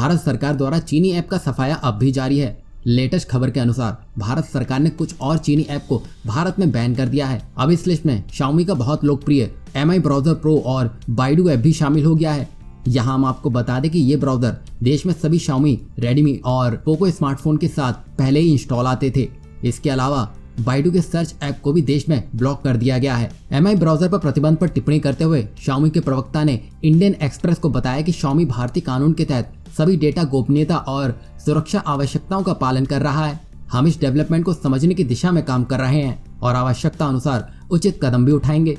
भारत सरकार द्वारा चीनी ऐप का सफाया अब भी जारी है। लेटेस्ट खबर के अनुसार भारत सरकार ने कुछ और चीनी ऐप को भारत में बैन कर दिया है। अब इस लिस्ट में Xiaomi का बहुत लोकप्रिय Mi ब्राउजर प्रो और Baidu ऐप भी शामिल हो गया है। यहाँ हम आपको बता दें कि ये ब्राउजर देश में सभी Xiaomi, Redmi और Poco स्मार्टफोन के साथ पहले ही इंस्टॉल आते थे। इसके अलावा Baidu के सर्च ऐप को भी देश में ब्लॉक कर दिया गया है। Mi ब्राउजर पर प्रतिबंध पर टिप्पणी करते हुए Xiaomi के प्रवक्ता ने इंडियन एक्सप्रेस को बताया कि Xiaomi भारतीय कानून के तहत सभी डेटा गोपनीयता और सुरक्षा आवश्यकताओं का पालन कर रहा है। हम इस डेवलपमेंट को समझने की दिशा में काम कर रहे हैं और आवश्यकता अनुसार उचित कदम भी उठाएंगे।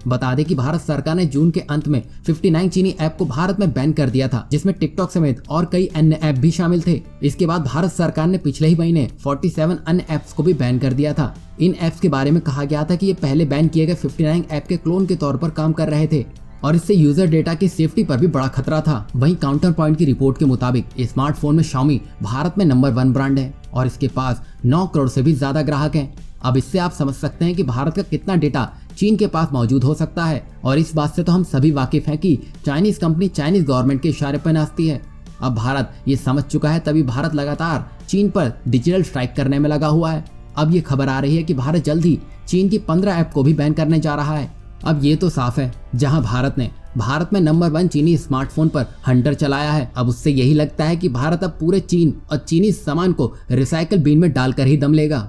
बता दें कि भारत सरकार ने जून के अंत में 59 चीनी ऐप को भारत में बैन कर दिया था, जिसमें टिकटॉक समेत और कई अन्य ऐप भी शामिल थे। इसके बाद भारत सरकार ने पिछले ही महीने 47 अन्य ऐप्स को भी बैन कर दिया था। इन ऐप्स के बारे में कहा गया था कि ये पहले बैन किए गए 59 ऐप के क्लोन के तौर पर काम कर रहे थे और इससे यूजर डेटा की सेफ्टी पर भी बड़ा खतरा था। वहीं काउंटर पॉइंट की रिपोर्ट के मुताबिक स्मार्टफोन में Xiaomi भारत में नंबर 1 ब्रांड है और इसके पास 9 करोड़ से भी ज्यादा ग्राहक हैं। अब इससे आप समझ सकते हैं कि भारत का कितना डेटा चीन के पास मौजूद हो सकता है और इस बात से तो हम सभी वाकिफ हैं कि चाइनीज कंपनी चाइनीज गवर्नमेंट के इशारे पर नाचती है। अब भारत ये समझ चुका है, तभी भारत लगातार चीन पर डिजिटल स्ट्राइक करने में लगा हुआ है। अब ये खबर आ रही है कि भारत जल्द ही चीन की 15 ऐप को भी बैन करने जा रहा है। अब ये तो साफ है, जहां भारत में नंबर 1 चीनी स्मार्टफोन पर हंटर चलाया है, अब उससे यही लगता है कि भारत अब पूरे चीन और चीनी सामान को रिसाइकल बिन में डालकर ही दम लेगा।